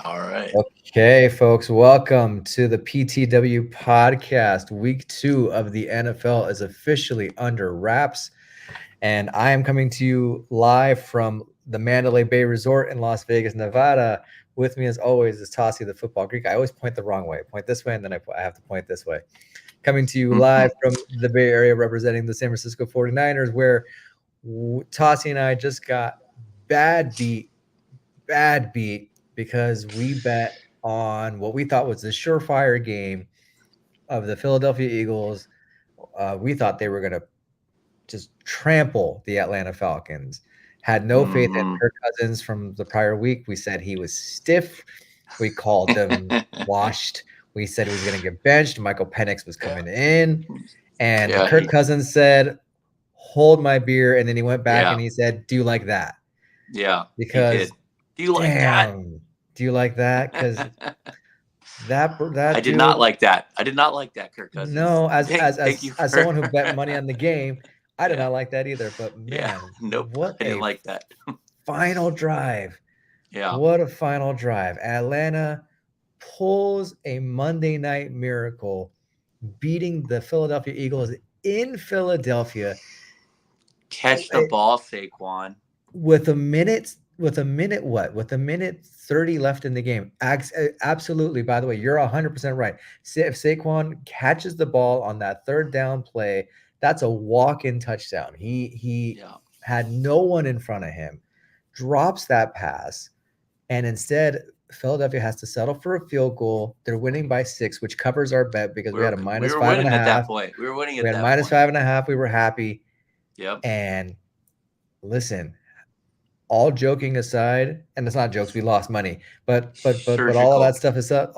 All right. Okay, folks, welcome to the PTW podcast. Week 2 of the NFL is officially under wraps, and I am coming to you live from the Mandalay Bay Resort in Las Vegas, Nevada. With me, as always, is Tassi, the football Greek. I always point the wrong way. I point this way, and then I have to point this way. Coming to you live from the Bay Area, representing the San Francisco 49ers, where Tassi and I just got bad beat because we bet on what we thought was the surefire game of the Philadelphia Eagles. We thought they were going to just trample the Atlanta Falcons. Had no faith in Kirk Cousins from the prior week. We said he was stiff. We called him washed. We said he was going to get benched. Michael Penix was coming in. And Kirk Cousins said, hold my beer. And then he went back and he said, do you like that? Yeah. Because do you like that? Do you like that? Because that I did not like that. I did not like that, Kirk Cousins. No, as someone who bet money on the game, I did not like that either. But man, nope, I didn't like that. Final drive. Yeah. What a final drive. Atlanta pulls a Monday night miracle, beating the Philadelphia Eagles in Philadelphia. Catch the ball, Saquon. With a minute 30 left in the game. Absolutely. By the way, you're 100% right. If Saquon catches the ball on that third down play, that's a walk-in touchdown. He had no one in front of him, drops that pass, and instead Philadelphia has to settle for a field goal. They're winning by 6, which covers our bet because we had a minus 5.5. At that point. We were winning at that point. We had minus 5.5. We were happy. Yep. And listen, all joking aside, and it's not jokes, we lost money, but all of that stuff aside,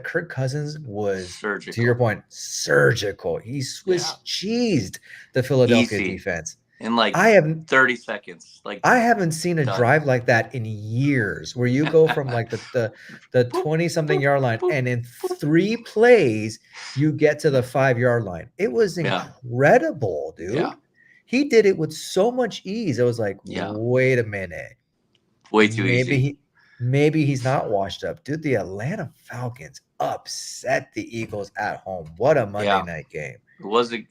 Kirk Cousins was surgical. To your point, surgical. He Swiss cheesed the Philadelphia defense in like 30 seconds. Like I haven't seen a drive like that in years, where you go from like the 20-something yard line, and in 3 plays you get to the 5-yard line. It was incredible, dude. Yeah. He did it with so much ease. I was like, wait a minute. Way too easy. Maybe he's not washed up. Dude, the Atlanta Falcons upset the Eagles at home. What a Monday night game. It was a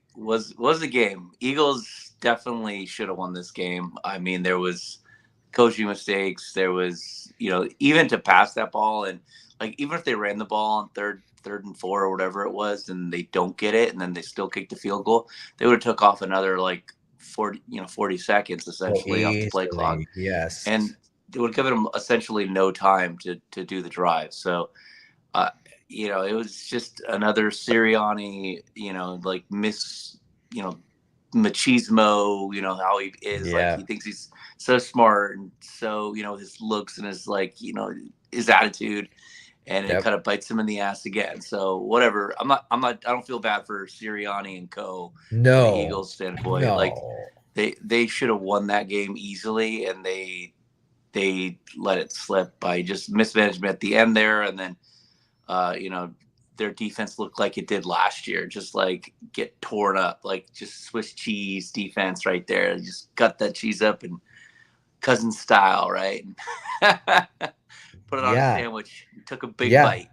game. Eagles definitely should have won this game. I mean, there was coaching mistakes. There was, even to pass that ball, and like even if they ran the ball on third and 4 or whatever it was, and they don't get it, and then they still kick the field goal, they would have took off another 40 seconds essentially off the play clock. Yes. And it would give them essentially no time to do the drive. So, it was just another Sirianni, machismo, how he is. Like, he thinks he's so smart, and so, his looks and his, his attitude, and it kind of bites him in the ass again. So whatever. I don't feel bad for Sirianni and co. No. From the Eagles standpoint. No. Like they should have won that game easily, and they let it slip by just mismanagement at the end there, and then their defense looked like it did last year, just like get torn up, like just Swiss cheese defense right there. Just cut that cheese up and Cousins style, right? Put it on a sandwich, took a big bite.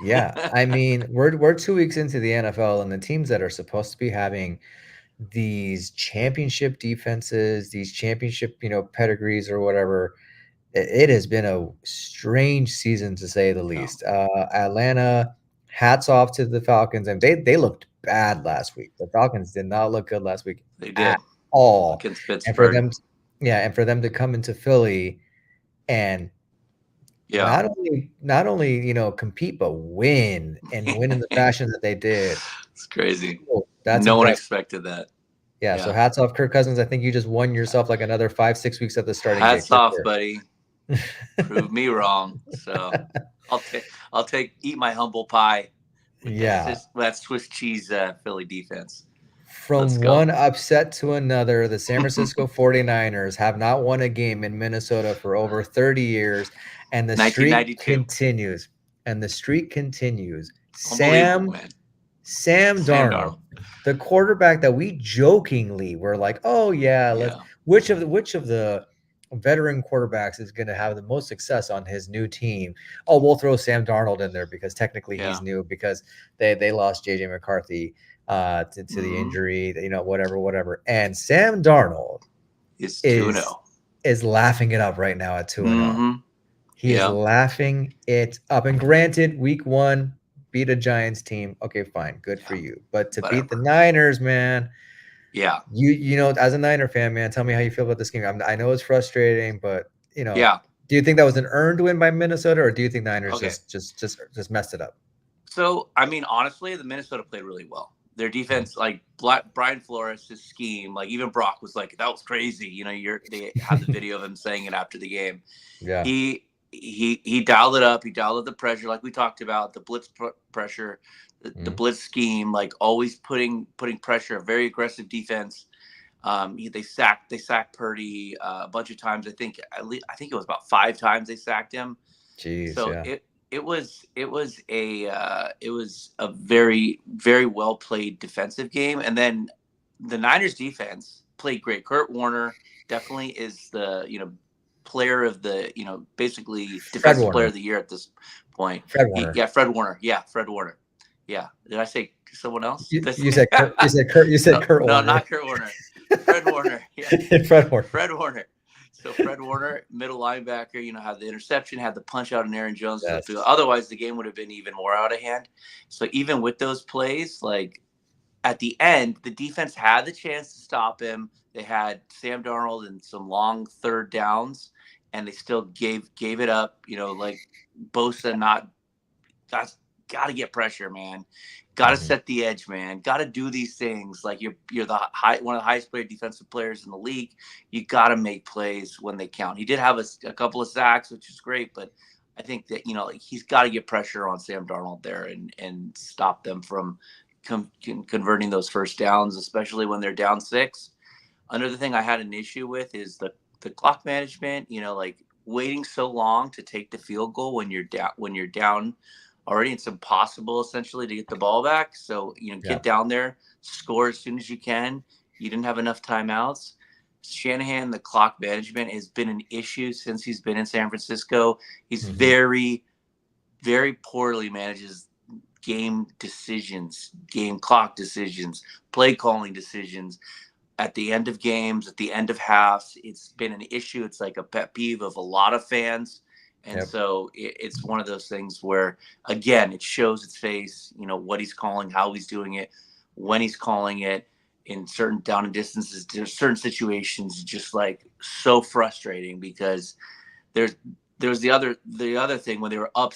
Yeah. I mean, we're 2 weeks into the NFL, and the teams that are supposed to be having these championship defenses, these championship, pedigrees or whatever, it has been a strange season, to say the least. Atlanta, hats off to the Falcons, and they looked bad last week. The Falcons did not look good last week at all. And for them, to come into Philly and not only compete, but win in the fashion that they did. It's crazy. That's no one expected that. Yeah, so hats off, Kirk Cousins. I think you just won yourself like another 5-6 weeks at the starting. Hats off, buddy. Prove me wrong. So I'll eat my humble pie. That's Swiss cheese Philly defense. From one upset to another, the San Francisco 49ers have not won a game in Minnesota for over 30 years, and the streak continues. Sam Darnold, the quarterback that we jokingly were like, oh yeah, which of the veteran quarterbacks is going to have the most success on his new team. Oh, we'll throw Sam Darnold in there because technically he's Yeah. new because they lost JJ McCarthy to the Mm-hmm. injury, whatever. And Sam Darnold It's 2-0. is laughing it up right now at 2-0. Mm-hmm. He is Yeah. laughing it up. And granted, week 1 beat a Giants team. Okay, fine, good for Yeah. you. But to beat the Whatever. Niners, man, Yeah. as a Niner fan, man, tell me how you feel about this game. I know it's frustrating, but Yeah. do you think that was an earned win by Minnesota, or do you think Niners Okay. just messed it up? So, I mean, honestly, the Minnesota played really well. Their defense, like Brian Flores, his scheme, like even Brock was like, that was crazy. They had the video of him saying it after the game. Yeah. He dialed it up. He dialed up the pressure, like we talked about, the blitz pressure, the blitz scheme, like always putting pressure. A very aggressive defense. They sacked Purdy a bunch of times. I think it was about 5 times they sacked him. Jeez, So yeah. it was a very, very well played defensive game, and then the Niners defense played great. Kurt Warner definitely is the player of the basically defensive player of the year at this point. Fred Warner. Fred Warner. Yeah, Fred Warner. Yeah, did I say someone else? You said Kurt no, Warner. not Kurt Warner. Fred Warner. Yeah. Fred Warner. Fred Warner. So Fred Warner, middle linebacker, had the interception, had the punch out in Aaron Jones. Yes. Otherwise, the game would have been even more out of hand. So even with those plays, like at the end, the defense had the chance to stop him. They had Sam Darnold and some long third downs, and they still gave it up. Like Bosa, that's got to get pressure, man. Got to set the edge, man. Got to do these things. Like you're one of the highest paid defensive players in the league. You got to make plays when they count. He did have a couple of sacks, which is great, but I think that he's got to get pressure on Sam Darnold there and stop them from converting those first downs, especially when they're down 6. Another thing I had an issue with is the clock management. Like waiting so long to take the field goal when you're down already. It's impossible essentially to get the ball back. So, get down there, score as soon as you can. You didn't have enough timeouts. Shanahan, the clock management has been an issue since he's been in San Francisco. He's very, very poorly manages game decisions, game clock decisions, play calling decisions at the end of games, at the end of halves. It's been an issue. It's like a pet peeve of a lot of fans. And so it's one of those things where, again, it shows its face, what he's calling, how he's doing it, when he's calling it in certain down and distances, certain situations, just like so frustrating because there was the other thing when they were up,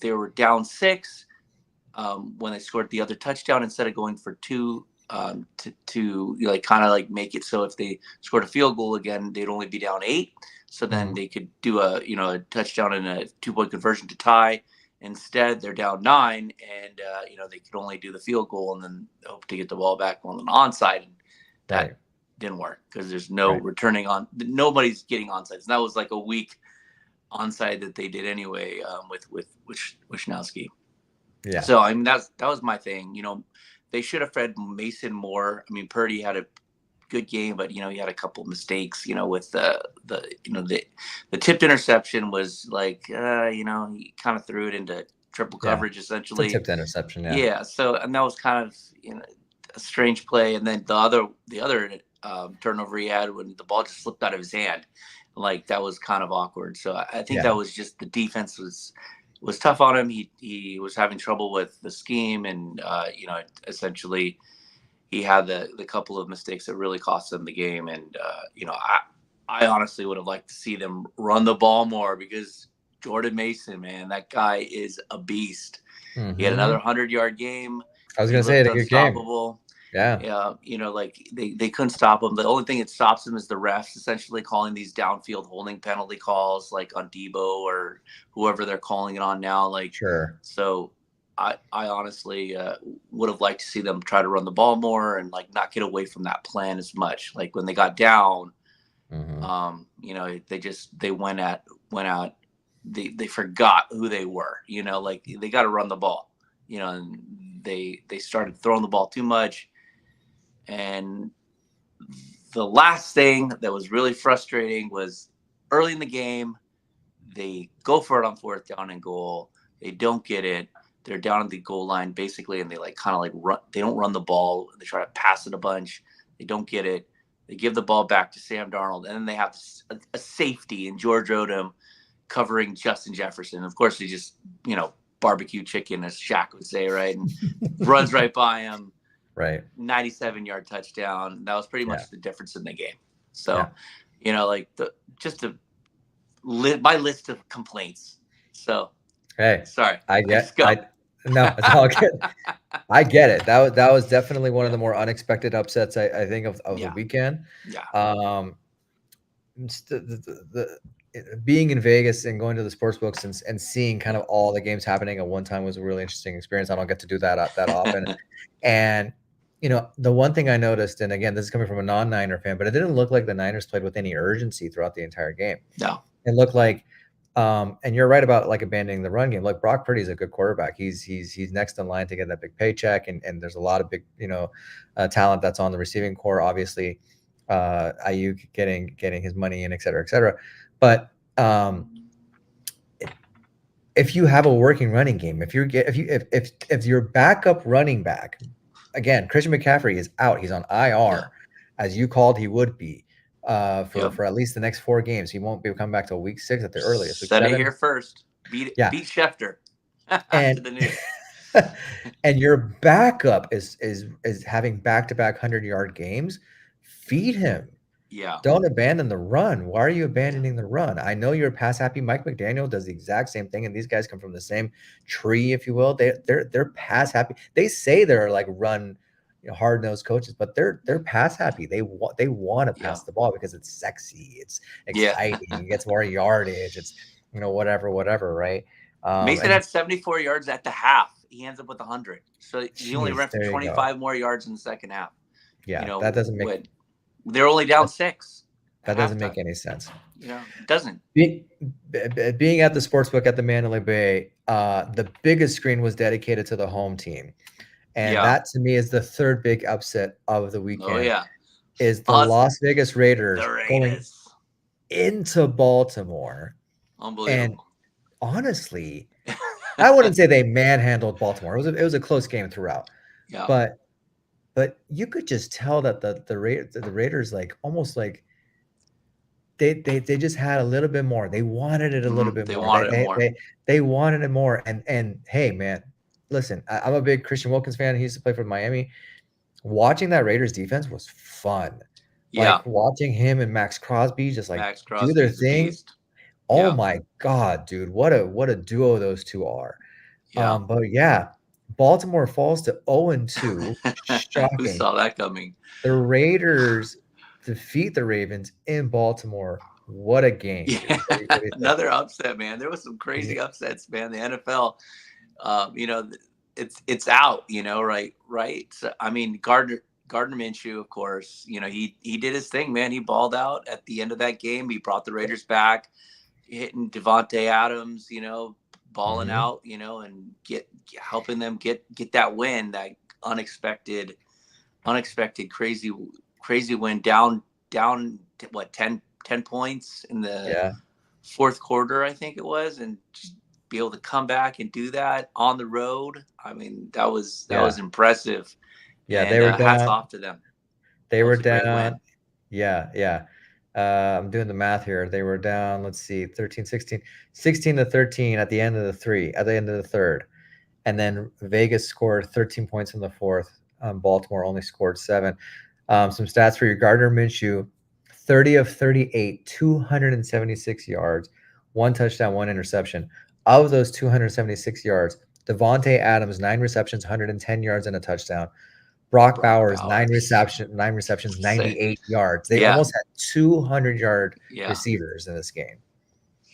they were down 6 when they scored the other touchdown instead of going for 2 to kind of make it so if they scored a field goal again, they'd only be down 8. So then they could do a touchdown and a 2-point conversion to tie. Instead, they're down 9, and they could only do the field goal and then hope to get the ball back on an onside. That didn't work because there's no returning on. Nobody's getting onsides. And that was like a weak onside that they did anyway with Wishnowsky. Yeah. So I mean that was my thing. They should have fed Mason more. I mean, Purdy had a good game, but he had a couple of mistakes. With the tipped interception was like he kind of threw it into triple coverage essentially. It's a tipped interception, yeah. Yeah. So and that was kind of a strange play, and then the other turnover he had when the ball just slipped out of his hand, like that was kind of awkward. So I think that was just the defense was tough on him. He was having trouble with the scheme, and essentially he had the couple of mistakes that really cost them the game. And I honestly would have liked to see them run the ball more because Jordan Mason, man, that guy is a beast. He had another 100-yard game. I was gonna say it, a good game. Yeah. Like they couldn't stop him. The only thing that stops him is the refs essentially calling these downfield holding penalty calls, like on Debo or whoever they're calling it on now. Like, sure. So I honestly would have liked to see them try to run the ball more and like not get away from that plan as much. Like when they got down, they went out. They forgot who they were. Like they got to run the ball. And they started throwing the ball too much. And the last thing that was really frustrating was early in the game, they go for it on 4th down and goal. They don't get it. They're down at the goal line basically, and they like kind of like run. They don't run the ball. They try to pass it a bunch. They don't get it. They give the ball back to Sam Darnold, and then they have a safety in George Odom covering Justin Jefferson. Of course, he just barbecue chicken, as Shaq would say, right? And runs right by him. Right. 97-yard touchdown. That was pretty much the difference in the game. So, like my list of complaints. So, hey, sorry. No, it's all good. I get it. That was definitely one of the more unexpected upsets I think of the weekend. Yeah. Being in Vegas and going to the sports books and seeing kind of all the games happening at one time was a really interesting experience. I don't get to do that often. And the one thing I noticed, and again, this is coming from a non-Niner fan, but it didn't look like the Niners played with any urgency throughout the entire game. No. It looked like, and you're right about like abandoning the run game. Like Brock Purdy is a good quarterback. He's next in line to get that big paycheck, and there's a lot of big talent that's on the receiving core. Obviously, Ayuk getting his money in, et cetera, et cetera. But if you have a working running game, if your backup running back, again, Christian McCaffrey is out. He's on IR, as you called he would be. For at least the next 4 games. He won't be coming back till week 6 at the earliest. Said it here first. Beat Schefter. And your backup is having back-to-back 100-yard games. Feed him. Yeah. Don't abandon the run. Why are you abandoning the run? I know you're pass happy. Mike McDaniel does the exact same thing, and these guys come from the same tree, if you will. They're pass happy. They say they're like run hard-nosed coaches, but they're pass happy. They want to pass the ball because it's sexy, it's exciting, it gets more yardage, it's whatever, right? Mason had 74 yards at the half. He ends up with 100, so he only ran for 25 more yards in the second half. That doesn't make. They're only down 6. That doesn't make any sense. It doesn't. Being at the sportsbook at the Mandalay Bay, the biggest screen was dedicated to the home team. And that to me is the third big upset of the weekend. Oh, yeah. Is the Las Vegas Raiders going into Baltimore. Unbelievable. And honestly, I wouldn't say they manhandled Baltimore. It was a close game throughout. Yeah. But you could just tell that the Raiders like almost like they just had a little bit more. They wanted it a little bit more. They wanted it more. And hey, man, listen, I'm a big Christian Wilkins fan. He used to play for Miami. Watching that Raiders defense was fun. Yeah. Like watching him and Max Crosby just like do their thing. Oh my God, dude. What a duo those two are. Yeah. But yeah, Baltimore falls to 0-2. Shocking. Who saw that coming? The Raiders defeat the Ravens in Baltimore. What a game. Yeah. Another upset, man. There was some crazy upsets, man. The NFL, it's out, right? So, I mean, Gardner Minshew, of course, he did his thing, man. He balled out at the end of that game. He brought the Raiders back, hitting Devontae Adams, balling out, and helping them get that win, that unexpected crazy win down what 10 points in the fourth quarter, I think it was, and just be able to come back and do that on the road. I mean, that was impressive. Yeah, and, they were down. Hats off to them. They were down. Yeah. I'm doing the math here. They were down, let's see, 16-13 at the end of the third. And then Vegas scored 13 points in the fourth. Baltimore only scored 7. Some stats for you. Gardner Minshew, 30 of 38, 276 yards, 1 touchdown, 1 interception. Of those 276 yards, Devontae Adams, 9 receptions, 110 yards, and a touchdown. Brock Bowers, 9 receptions, 98 yards. They almost had 200-yard receivers in this game.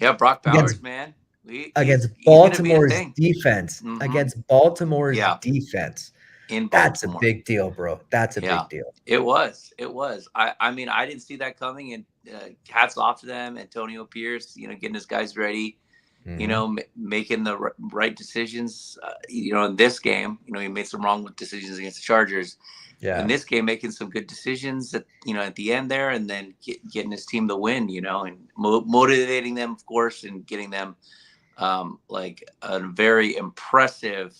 Yeah, Brock Bowers, man. Against Baltimore's defense. Mm-hmm. Against Baltimore's defense. That's a big deal, bro. That's a big deal. It was. I mean, I didn't see that coming, and hats off to them. Antonio Pierce, getting his guys ready. Mhm. Making the right decisions. In this game, he made some wrong decisions against the Chargers. In Yeah. this game, making some good decisions at the end there, and then getting his team the win. And motivating them, of course, and getting them like a very impressive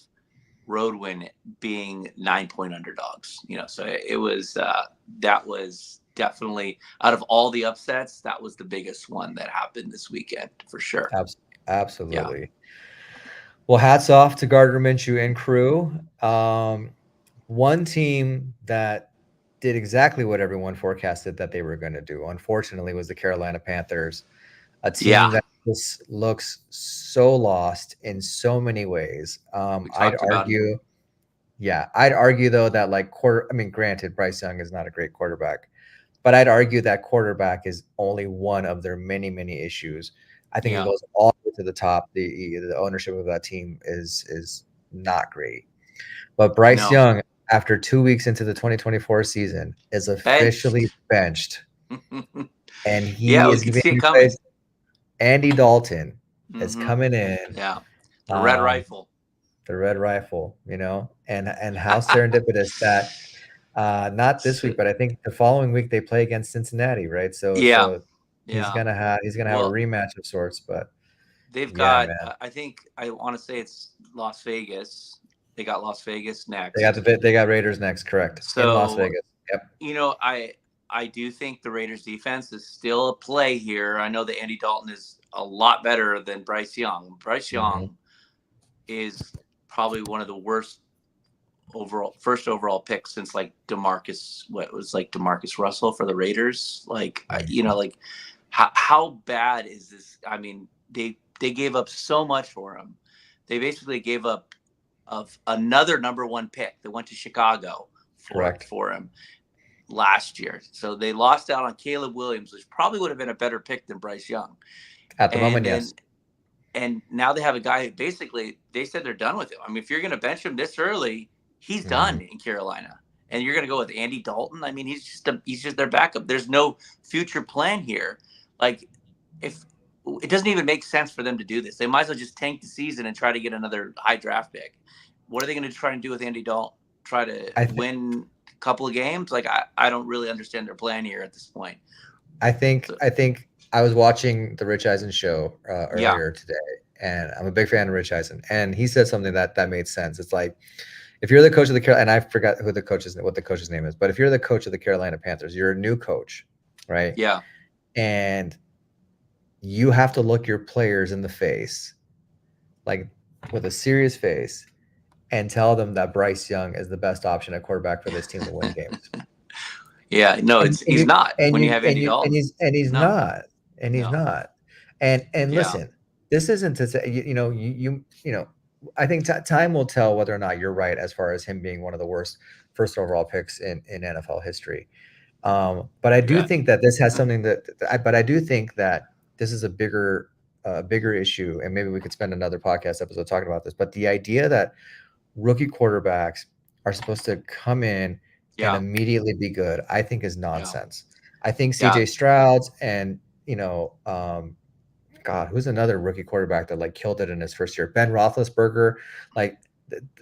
road win, being 9-point underdogs. So that was definitely, out of all the upsets, that was the biggest one that happened this weekend for sure. Abs Yeah. absolutely. Well, hats off to Gardner Minshew and crew. One team that did exactly what everyone forecasted that they were gonna do, unfortunately, was the Carolina Panthers, a team Yeah. that just looks so lost in so many ways. We I'd talked about argue Yeah, I'd argue though that I mean, granted, Bryce Young is not a great quarterback, but I'd argue that quarterback is only one of their many, many issues. I think it Yeah. goes all the way to the top. The ownership of that team is not great. But Bryce No. Young, after 2 weeks into the 2024 season, is officially Benched. benched, and he Yeah, we is could being see it coming. replaced. Andy Dalton is Hmm. coming in. Yeah. The red Um, rifle. the Red Rifle, and how serendipitous that not this week, but I think the following week they play against Cincinnati, right? So Yeah. so Yeah. he's gonna have a Well, rematch of sorts, but they've yeah, got, man. I think, I want to say it's Las Vegas. They got Las Vegas They got next. they got Raiders next, correct. In Las So, Vegas. Yep. I do think the Raiders defense is still a play here. I know that Andy Dalton is a lot better than Bryce Young. Bryce Mhm. Young is probably one of the worst first overall picks since like Demarcus Russell for the Raiders. Mhm. Like how bad is this? I mean, they gave up so much for him. They basically gave up of another number one pick that went to Chicago Correct. for him last year. So they lost out on Caleb Williams, which probably would have been a better pick than Bryce Young. At the And moment, then yes. and now they have a guy who basically they said they're done with him. I mean, if you're going to bench him this early, he's Mhm. done in Carolina. And you're going to go with Andy Dalton. I mean, he's just their backup. There's no future plan here. Like, if it doesn't even make sense for them to do this, they might as well just tank the season and try to get another high draft pick. What are they going to try and do with Andy Dalton? Try to I think win a couple of games? Like, I don't really understand their plan here at this point. I think So, I think I was watching the Rich Eisen show yeah, earlier today, and I'm a big fan of Rich Eisen, and he said something that made sense. It's like, if you're the coach of the Carolina, and I forgot what the coach's name is, but if you're the coach of the Carolina Panthers, you're a new coach, right? yeah, And you have to look your players in the face, like with a serious face, and tell them that Bryce Young is the best option at quarterback for this team to win games. yeah. No, And he's not when you you have Andy and Dalton. he's No, not, and he's no, not. And yeah, listen, this isn't to say I think time will tell whether or not you're right as far as him being one of the worst first overall picks in NFL history. But I you do bet. think that this has something but I do think that this is a bigger issue, and maybe we could spend another podcast episode talking about this. But the idea that rookie quarterbacks are supposed to come in and Yeah, immediately be good, I think is yeah, nonsense. I think yeah. CJ Stroud's and God, who's another rookie quarterback that like killed it in his first year? Ben Roethlisberger. Like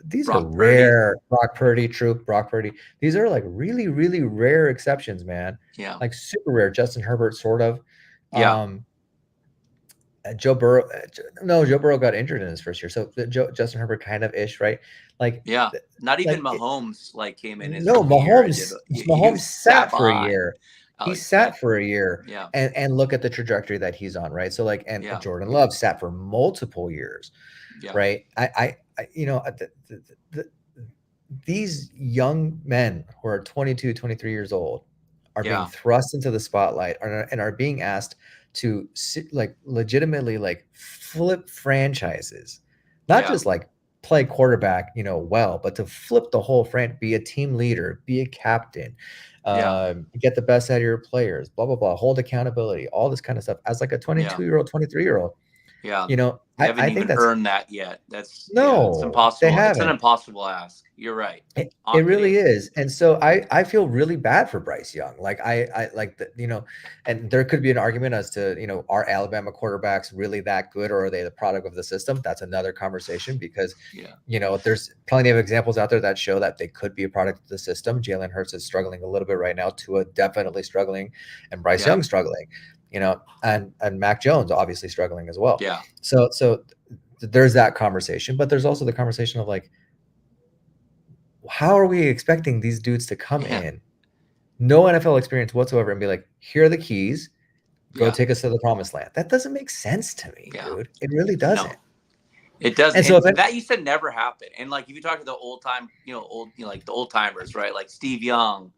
these are Brock Purdy. rare. Brock Purdy, true. Brock Purdy. These are like really, really rare exceptions, man. Yeah, Like super rare. Justin Herbert, sort of. yeah, Um, Joe Burrow. No, Joe Burrow got injured in his first year, so Justin Herbert kind of ish, right? Like, yeah. Not even like Mahomes came in his no, rookie year and did. He Mahomes was sat sat for a behind. year. Oh, He he sat. sat for a year, Yeah, and look at the trajectory that he's on, right? So like, and yeah, Jordan Love sat for multiple years, yeah, right? These young men who are 22, 23 years old are being yeah, thrust into the spotlight and are being asked to like legitimately like flip franchises, not yeah, just like play quarterback, well, but to flip the whole be a team leader, be a captain, yeah, get the best out of your players, blah blah blah, hold accountability, all this kind of stuff as like a yeah, 22-year-old, 23-year-old. Yeah. You know, They haven't I think even that's earned that yet. Yeah, it's no, they impossible. It's an haven't. impossible ask. You're right. It It really is. is, and so I feel really bad for Bryce Young. Like I like the, and there could be an argument as to, are Alabama quarterbacks really that good, or are they the product of the system? That's another conversation because, Yeah. there's plenty of examples out there that show that they could be a product of the system. Jalen Hurts is struggling a little bit right now. Tua definitely struggling, and Bryce Yeah. Young struggling. And Mac Jones obviously struggling as well. Yeah. So there's that conversation, but there's also the conversation of like, how are we expecting these dudes to come Yeah. in, no NFL experience whatsoever, and be like, here are the keys, go Yeah. take us to the promised land? That doesn't make sense to me, Yeah. dude. It really No. doesn't. It does, And so and if it, that you said never happened. And like if you talk to the old time, like the old timers, right? Like Steve Young,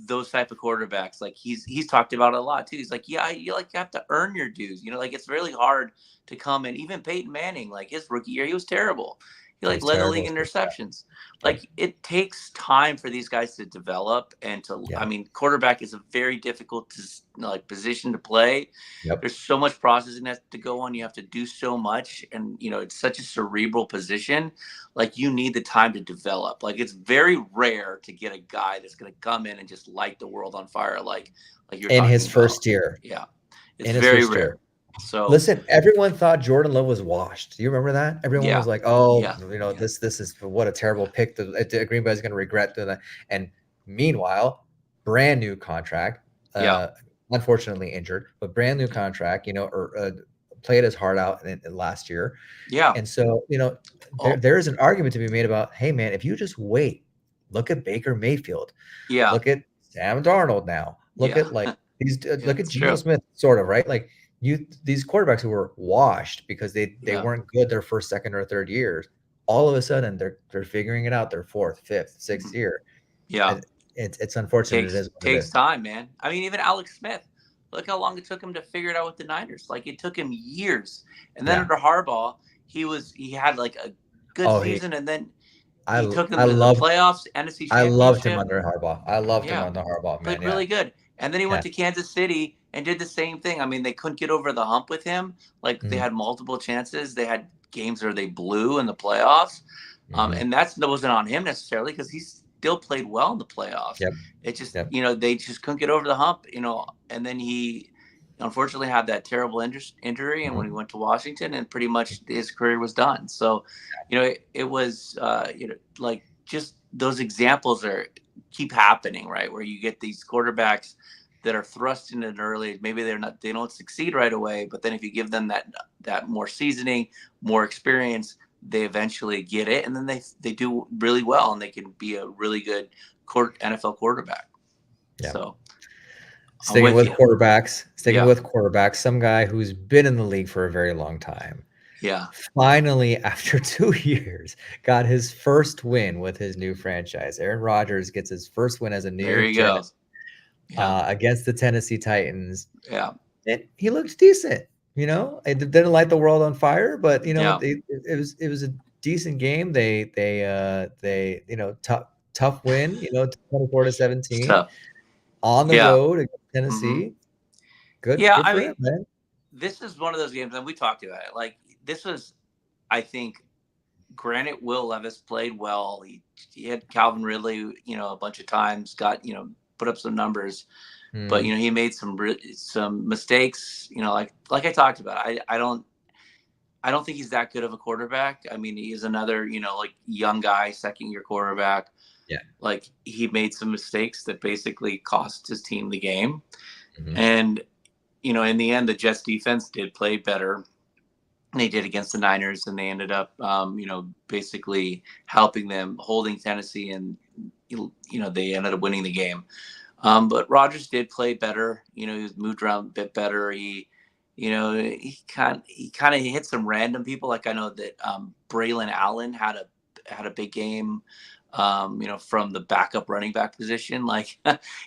those type of quarterbacks. Like he's talked about it a lot too. He's like, yeah, you have to earn your dues. Like it's really hard to come in. Even Peyton Manning, like his rookie year, he was terrible. He like he's led the league terrible. in So bad. interceptions. Yep. Like it takes time for these guys to develop and to. I Yeah. mean, quarterback is a very difficult position to play. Yep. There's so much processing that has to go on. You have to do so much, and it's such a cerebral position. Like you need the time to develop. Like it's very rare to get a guy that's going to come in and just light the world on fire, like you're In his talking about. first year. Yeah, it's In his very first rare. year. So Listen, everyone thought Jordan Love was washed. Do you remember that? Everyone yeah, was like, "Oh, yeah, this is what a terrible pick. Green Bay is going to regret doing that." And meanwhile, brand new contract, yeah, unfortunately injured, but brand new contract. Or played his heart out in last year, yeah. and so Oh, there is an argument to be made about, hey man, if you just wait, look at Baker Mayfield, yeah, look at Sam Darnold now, look yeah, at like these, yeah. look at It's Geno true. Smith, sort of, right? Like these quarterbacks who were washed because they Yeah, weren't good their first, second, or third years, all of a sudden they're figuring it out their fourth, fifth, sixth mhm, year. yeah. And it's unfortunate. It is what it Takes is. time, man. I mean, even Alex Smith. Look how long it took him to figure it out with the Niners. Like it took him years. And then Yeah. under Harbaugh, he had like a good Oh, season, and then I he took them I to the loved playoffs, NFC I loved him Championship. under Harbaugh. I loved him Yeah, under Harbaugh, man. played Yeah. really good. And then he Yeah. went to Kansas City and did the same thing. I mean, they couldn't get over the hump with him. Like they Mhm. had multiple chances. They had games where they blew in the playoffs. Mhm. And that wasn't on him necessarily because he still played well in the playoffs. Yep. It just, Yep. they just couldn't get over the hump, and then he unfortunately had that terrible injury. And when he Mhm. went to Washington, and pretty much his career was done. So, it was, like just those examples keep happening, right? Where you get these quarterbacks that are thrust in it early. Maybe they don't succeed right away, but then if you give them that more seasoning, more experience, they eventually get it, and then they do really well, and they can be a really good NFL quarterback. Yeah. So I'm Sticking with with you. quarterbacks, Yeah, some guy who's been in the league for a very long time, yeah. finally, after 2 years, got his first win with his new franchise. Aaron Rodgers gets his first win as a New There York you Jet, go. Yeah, against the Tennessee Titans, yeah, and he looked decent. It didn't light the world on fire, but yeah. it was a decent game. They tough win. 24 to It's 17 tough. on the Yeah. road against Hmm. Tennessee. Good, Yeah. good I for him, mean, man. this is one of those games, and we talked about it. Like this was, I think, granted, Will Levis played well. He had Calvin Ridley, a bunch of times, got put up some numbers, but Mm, he made some mistakes. Like I talked about. I don't think he's that good of a quarterback. I mean, he is another like young guy, second year quarterback. yeah. Like he made some mistakes that basically cost his team the game, Mhm. and in the end, the Jets defense did play better. They did against the Niners, and they ended up, basically helping them, holding Tennessee, and they ended up winning the game. But Rodgers did play better. He was moved around a bit better. He hit some random people. Like I know that Braylon Allen had a big game. From the backup running back position, like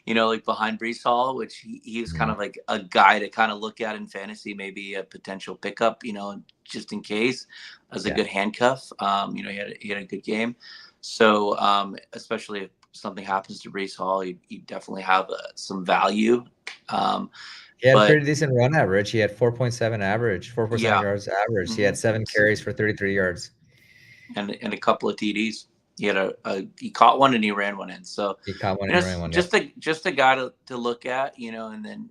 like behind Brees Hall, which he was kind Mhm. of like a guy to kind of look at in fantasy, maybe a potential pickup, just in case, as a Yeah. good handcuff. He had a good game. So especially if something happens to Brees Hall, you definitely have some value. Um, He had a But pretty decent run average. He had 4.7 average, 4.7 yeah, yards average. He hmm had 7 carries for 33 yards. and a couple of TDs. He had he caught one and he ran one in. So He caught one you know, and ran one. Yep. just a guy to look at, and then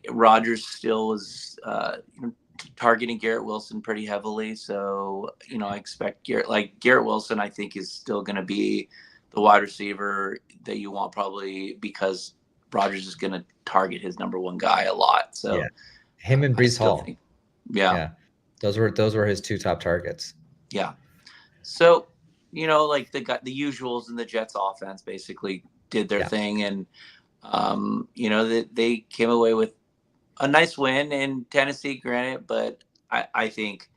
Rogers still was targeting Garrett Wilson pretty heavily. So I expect Garrett Wilson. I think is still going to be the wide receiver that you want, probably because Rogers is going to target his number one guy a lot. So Yeah. Him and I Brees still Hall. think, yeah. Yeah. Those were his 2 top targets. Yeah. So, like the usuals in the Jets offense basically did their thing. And, they came away with a nice win in Tennessee, granted, but I think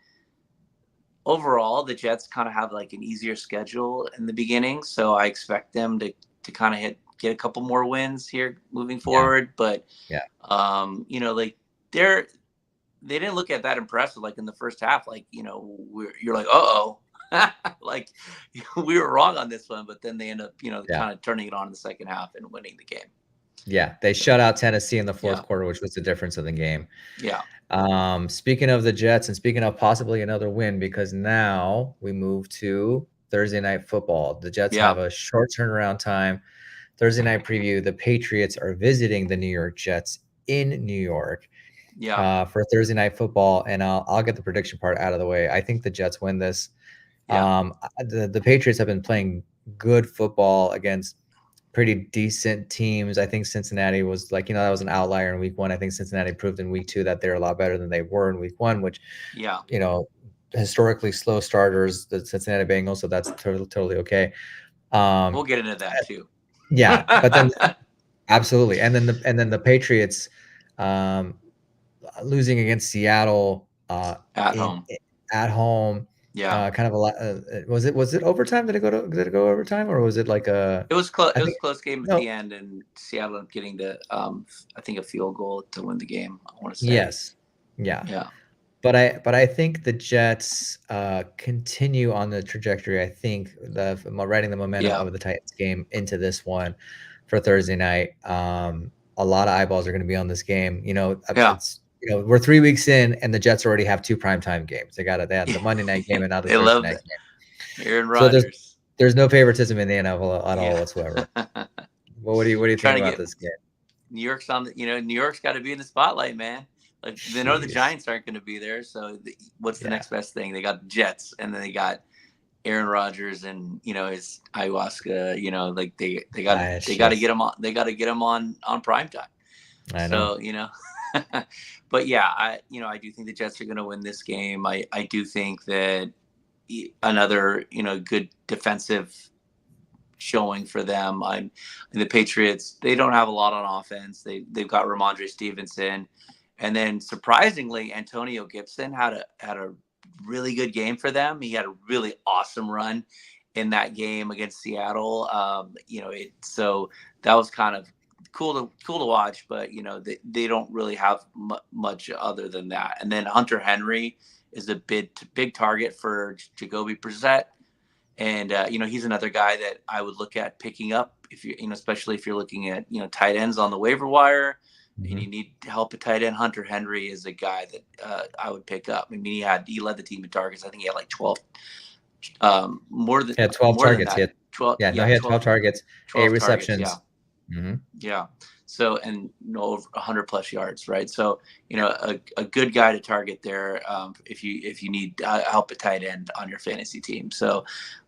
overall the Jets kind of have like an easier schedule in the beginning. So I expect them to kind of get a couple more wins here moving forward. But, Yeah. like they didn't look at that impressive like in the first half. Like, you're like, uh-oh. Like we were wrong on this one, but then they end up, kind of turning it on in the second half and winning the game. Yeah, they shut out Tennessee in the fourth quarter, which was the difference of the game. Yeah. Speaking of the Jets and speaking of possibly another win, because now we move to Thursday Night Football. The Jets have a short turnaround time. Thursday night preview. The Patriots are visiting the New York Jets in New York. Yeah. For Thursday Night Football, and I'll get the prediction part out of the way. I think the Jets win this. Yeah. The Patriots have been playing good football against pretty decent teams. I think Cincinnati was like, that was an outlier in week 1. I think Cincinnati proved in week 2 that they're a lot better than they were in week 1, which, historically slow starters, the Cincinnati Bengals. So that's totally okay. We'll get into that too. Yeah, but then absolutely. And then the Patriots losing against Seattle at home. At home. Yeah. Kind of a lot. Was it overtime? Did it go overtime, or was it like a? It was close. It was a close game at the end, and Seattle getting to I think a field goal to win the game. I want to say. Yes. Yeah. Yeah. But I think the Jets continue on the trajectory. I think riding the momentum of the Titans game into this one for Thursday night. A lot of eyeballs are going to be on this game. We're 3 weeks in, and the Jets already have 2 primetime games. They have the Monday night game and now the Thursday night game. Aaron Rodgers. So there's no favoritism in the NFL at all whatsoever. What do you think about this game? New York's New York's got to be in the spotlight, man. Like they know the Giants aren't going to be there, so what's the next best thing? They got the Jets, and then they got Aaron Rodgers and his ayahuasca. Like they got to get him on. They got to get him on primetime. I know. So but yeah, I do think the Jets are going to win this game. I do think that another good defensive showing for them. The Patriots, they don't have a lot on offense. They've got Ramondre Stevenson, and then surprisingly, Antonio Gibson had a really good game for them. He had a really awesome run in that game against Seattle. So that was kind of cool to watch, but they don't really have much other than that. And then Hunter Henry is a big target for Jacoby Brissett. And, he's another guy that I would look at picking up if especially if you're looking at, tight ends on the waiver wire and you need help at tight end. Hunter Henry is a guy that I would pick up. I mean, he led the team in targets. I think he had like 12, more than 12 targets. He had 12. Yeah, no, he had 12 targets, 8 receptions. Targets, yeah. So, and over 100 plus yards, right? So, a good guy to target there if you need help at tight end on your fantasy team. So,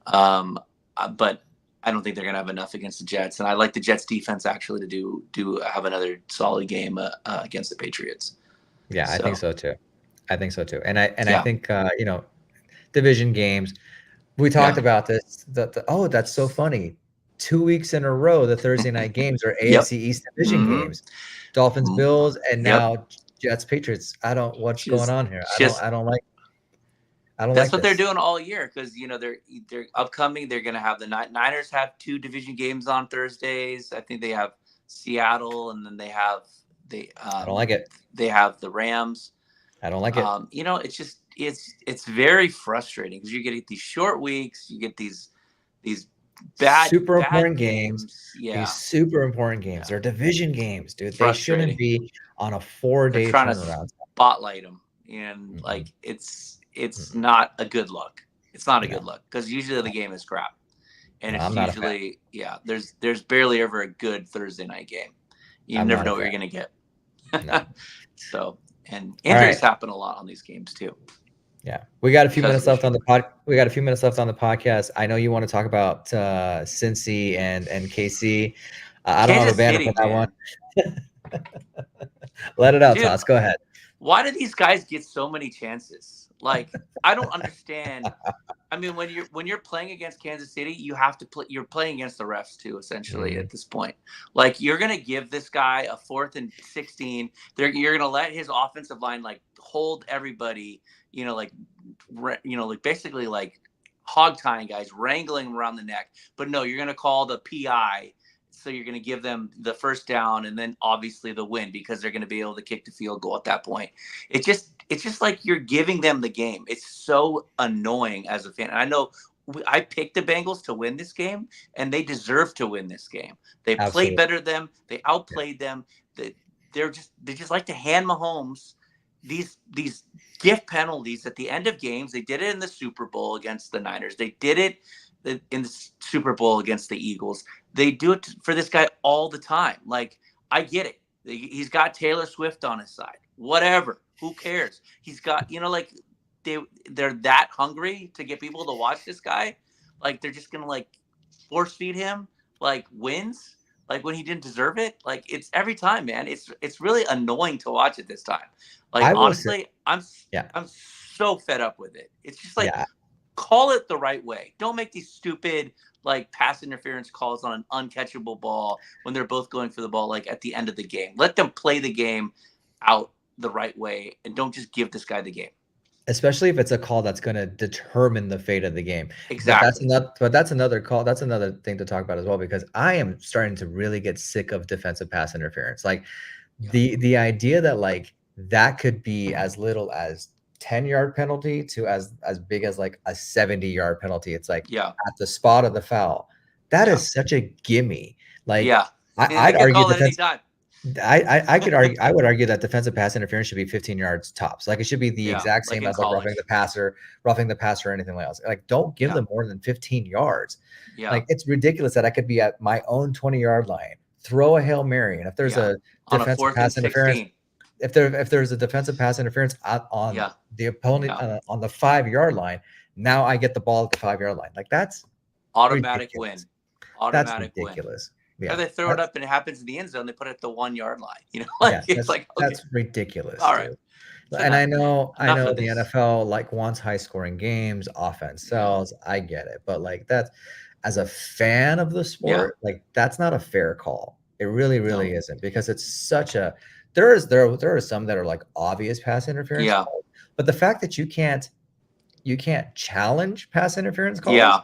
but I don't think they're going to have enough against the Jets, and I like the Jets defense actually to do have another solid game against the Patriots. Yeah, I think so too. And I think division games. We talked about this. That's so funny. 2 weeks in a row, the Thursday night games are AFC East division games. Dolphins, Bills, and now Jets, Patriots. What's going on here? I don't like. That's what they're doing all year because they're upcoming. They're going to have the Niners have 2 division games on Thursdays. I think they have Seattle, and then they have I don't like it. They have the Rams. I don't like it. It's just it's very frustrating because you get these short weeks. You get these super bad important games. These Yeah, super important games. yeah. They're division games, dude. They shouldn't Frustrating. be on a They're 4-day trying to turnaround. spotlight them, and Mm-mm, like it's mm-mm. not a good look. It's not a No, good look because usually the game is crap, and no, it's I'm not a fan. usually there's barely ever a good Thursday night game. You I'm never not a know what fan. you're gonna get. No. So, and All injuries right. happen a lot on these games too Yeah. We got a few because of minutes the left on shooting. the pod. We got a few minutes left on the podcast. I know you want to talk about Cincy and KC. I don't have a Kansas banner for City, that one. man, Let it out, dude. Toss. Go ahead. Why do these guys get so many chances? Like, I don't understand. I mean, when you're playing against Kansas City, you have to play. You're playing against the refs too, essentially. Mhm. At this point, like you're gonna give this guy a 4th and 16. You're gonna let his offensive line like hold everybody. Like basically like hog tying guys, wrangling them around the neck. But no, you're gonna call the PI. So you're going to give them the first down and then obviously the win because they're going to be able to kick the field goal at that point. It's just like you're giving them the game. It's so annoying as a fan. And I know I picked the Bengals to win this game, and they deserve to win this game. They played Absolutely. better than them. They outplayed them. They just like to hand Mahomes these gift penalties at the end of games. They did it in the Super Bowl against the Niners. They did it in the Super Bowl against the Eagles. They do it for this guy all the time. Like, I get it. He's got Taylor Swift on his side. Whatever. Who cares? He's got, like they're that hungry to get people to watch this guy. Like, they're just gonna like force feed him like wins, like when he didn't deserve it. Like, it's every time, man. It's really annoying to watch it this time. Like, I will say, honestly, I'm yeah, I'm so fed up with it. It's just like, yeah. call it the right way. Don't make these stupid like pass interference calls on an uncatchable ball when they're both going for the ball like at the end of the game. Let them play the game out the right way and don't just give this guy the game. Especially if it's a call that's going to determine the fate of the game. Exactly. But that's another call. That's another thing to talk about as well, because I am starting to really get sick of defensive pass interference. Like Yeah. the idea that like that could be as little as 10-yard penalty to as big as like a 70-yard penalty. It's like Yeah. at the spot of the foul. That Yeah. is such a gimme. Like Yeah. They I'd could argue call it anytime. I could argue I would argue that defensive pass interference should be 15 yards tops. Like it should be the Yeah. exact Like same in as like college. roughing the passer or anything else. Like don't give Yeah. them more than 15 yards. Yeah. Like it's ridiculous that I could be at my own 20-yard line, throw a Hail Mary, and if there's Yeah. a On a defensive 4th and pass interference, 16. if there's a defensive pass interference on Yeah. the opponent Yeah. on the 5-yard line, now I get the ball at the 5-yard line. Like that's Automatic ridiculous. win. Automatic That's win. ridiculous. Or Yeah. they throw it That's up and it happens in the end zone. They put it at the 1-yard line. Like yeah, it's like, okay, that's ridiculous, all right. dude. It's And I enough know of the this. NFL like wants high scoring games, offense Yeah. sells. I get it. But like that's as a fan of the Yeah. sport, like that's not a fair call. It really, really No. isn't, because it's such a there are some that are like obvious pass interference Yeah. calls, but the fact that you can't challenge pass interference calls Yeah.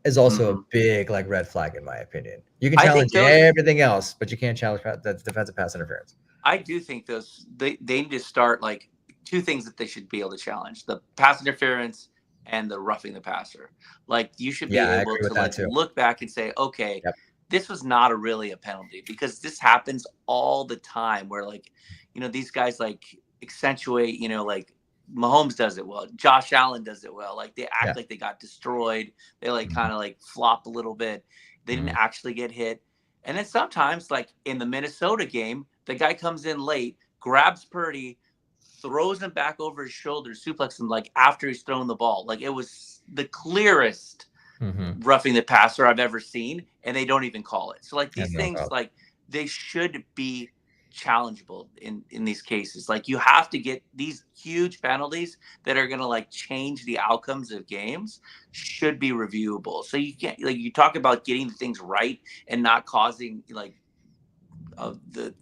is also a Mhm. big like red flag in my opinion. You can I think challenge those. everything else, but you can't challenge the defensive pass interference. I do think those. They need to start like two things that they should be able to challenge: the pass interference and the roughing the passer. Like, you should be Yeah, I able agree to with that like too. look back and say, okay, Yep. this was not really a penalty, because this happens all the time where like, these guys like accentuate, like Mahomes does it well, Josh Allen does it well. Like, they Yeah. act like they got destroyed. They like Mhm. kind of like flop a little bit. They didn't Mhm. actually get hit. And then sometimes, like in the Minnesota game, the guy comes in late, grabs Purdy, throws him back over his shoulder, suplexes him like after he's thrown the ball. Like, it was the clearest Mhm. roughing the passer I've ever seen, and they don't even call it. So like And these no things, call. like they should be challengeable in these cases. Like, you have to get these huge penalties that are going to like change the outcomes of games should be reviewable. So you can't, like, you talk about getting things right and not causing like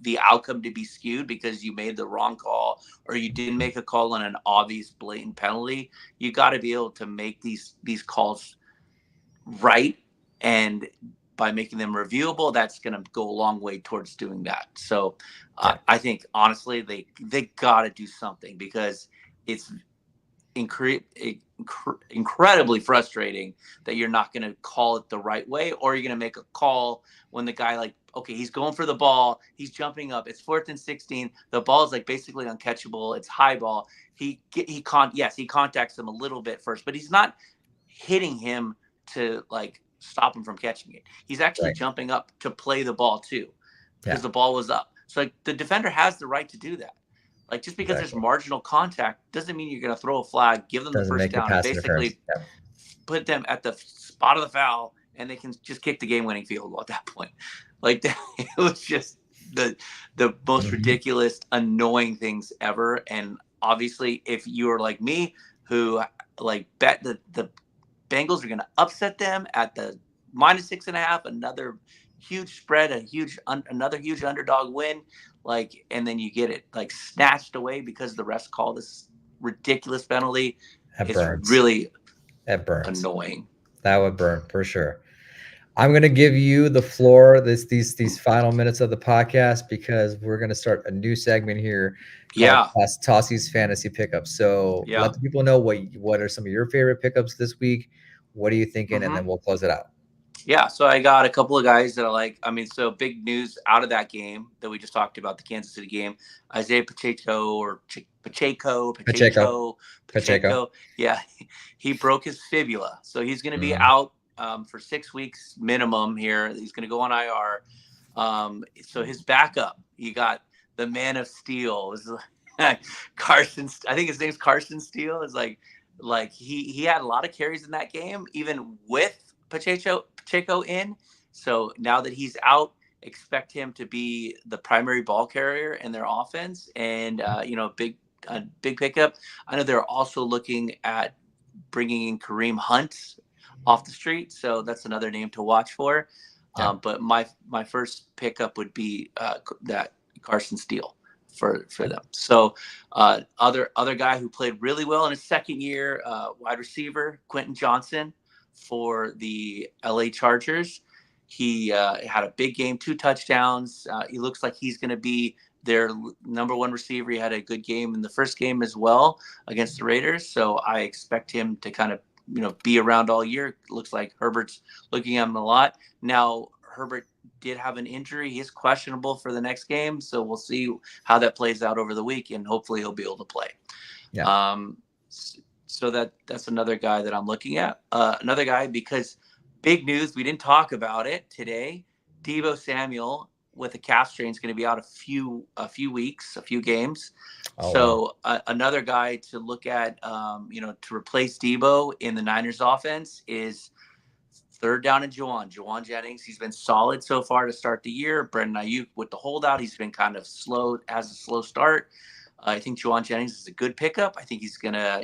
the outcome to be skewed because you made the wrong call or you didn't make a call on an obvious blatant penalty. You got to be able to make these calls right, and by making them reviewable, that's going to go a long way towards doing that. So Yeah. I think honestly they got to do something, because it's incredibly frustrating that you're not going to call it the right way, or you're going to make a call when the guy, like, okay, he's going for the ball, he's jumping up, it's 4th and 16, the ball is like basically uncatchable, it's high ball. He contacts him a little bit first, but he's not hitting him to like stop him from catching it. He's actually Right. jumping up to play the ball too, because Yeah. the ball was up. So like, the defender has the right to do that. Like, just because Exactly. there's marginal contact doesn't mean you're going to throw a flag, give them the Doesn't first make it down, and pass interference. basically Yeah. put them at the spot of the foul, and they can just kick the game-winning field goal at that point. Like, it was just the most ridiculous, annoying things ever. And obviously, if you are like me, who like bet that the Bengals are going to upset them at the -6.5, another huge spread, another huge underdog win, like, and then you get it like snatched away because the refs call this ridiculous penalty. That It's burns. really That burns. annoying. That would burn for sure. I'm going to give you the floor these final minutes of the podcast, because we're going to start a new segment here called Tossie's Fantasy Pickups. So let the people know what are some of your favorite pickups this week. What are you thinking? And then we'll close it out. Yeah, so I got a couple of guys that I like. I mean, so big news out of that game that we just talked about, the Kansas City game. Isaiah Pacheco. Yeah, he broke his fibula, so he's going to be out for 6 weeks minimum here. He's going to go on IR. So his backup, you got the Man of Steel, is Carson. I think his name's Carson Steele. Is like he had a lot of carries in that game, even with Pacheco in. So now that he's out, expect him to be the primary ball carrier in their offense, and big pickup. I know they're also looking at bringing in Kareem Hunt off the street, so that's another name to watch for. Yeah. But my first pickup would be that Carson Steele for them. So other guy who played really well in his second year, wide receiver Quentin Johnson for the LA Chargers. He had a big game, 2 touchdowns. He looks like he's going to be their number 1 receiver. He had a good game in the first game as well against the Raiders. So I expect him to kind of, be around all year. Looks like Herbert's looking at him a lot. Now, Herbert did have an injury. He's questionable for the next game. So we'll see how that plays out over the week, and hopefully he'll be able to play. Yeah. So that's another guy that I'm looking at. Another guy, because big news, we didn't talk about it today. Deebo Samuel with a calf strain is going to be out a few weeks, a few games. So another guy to look at, to replace Deebo in the Niners offense is third down and Juwan Jennings. He's been solid so far to start the year. Brandon Ayuk with the holdout, he's been kind of slow, has a slow start. I think Juwan Jennings is a good pickup. I think he's gonna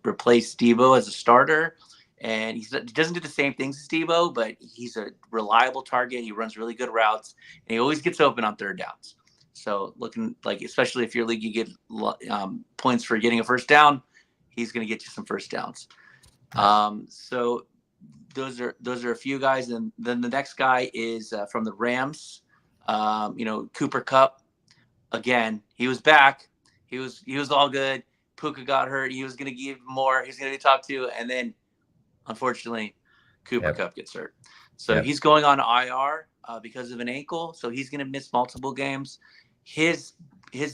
replace Deebo as a starter, and he doesn't do the same things as Deebo, but he's a reliable target. He runs really good routes, and he always gets open on third downs. So looking like, especially if your league you get points for getting a first down, he's going to get you some first downs. So those are a few guys, and then the next guy is from the Rams. Cooper Kupp. Again, he was back. He was all good. Puka got hurt. He was going to give more. He's going to be top 2, and then unfortunately, Cooper Kupp gets hurt. So he's going on IR because of an ankle. So he's going to miss multiple games. His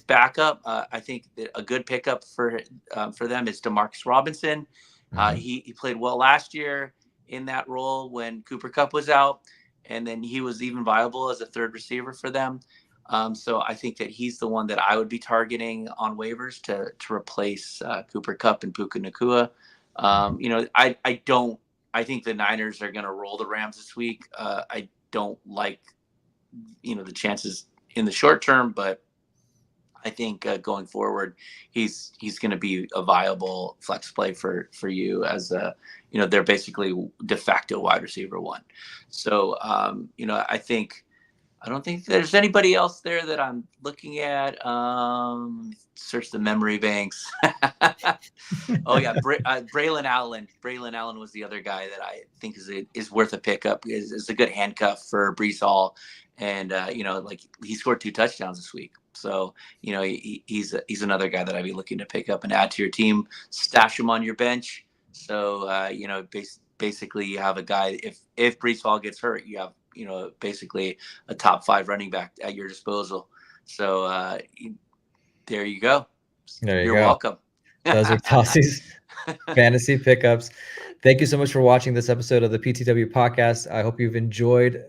backup, I think that a good pickup for them is Demarcus Robinson. He played well last year in that role when Cooper Kupp was out, and then he was even viable as a third receiver for them. So I think that he's the one that I would be targeting on waivers to replace Cooper Kupp and Puka Nacua. I think the Niners are going to roll the Rams this week. I don't like, the chances in the short term, but I think going forward, he's going to be a viable flex play for you as they're basically de facto wide receiver 1. So, I don't think there's anybody else there that I'm looking at. Search the memory banks. Oh yeah, Braylon Allen. Braylon Allen was the other guy that I think is worth a pickup. Is a good handcuff for Breece Hall, and he scored 2 touchdowns this week. So, he's another guy that I'd be looking to pick up and add to your team. Stash him on your bench. So, basically, you have a guy. If Brees Hall gets hurt, you have basically a top 5 running back at your disposal. So, there you go. There you You're go. welcome. Those are Tossi's fantasy pickups. Thank you so much for watching this episode of the PTW podcast. I hope you've enjoyed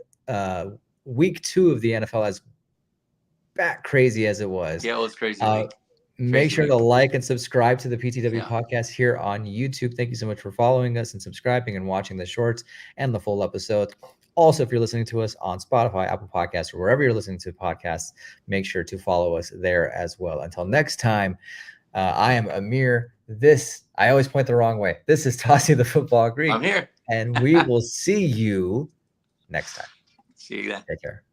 week 2 of the NFL, as bat crazy as it was. Yeah, it was crazy. Make sure to like and subscribe to the PTW Yeah. podcast here on YouTube. Thank you so much for following us and subscribing and watching the shorts and the full episode. Also, if you're listening to us on Spotify, Apple Podcasts, or wherever you're listening to podcasts, make sure to follow us there as well. Until next time, I am Amir. I always point the wrong way. This is Tossi the Football Greek. I'm here. And we will see you next time. See you then. Take care.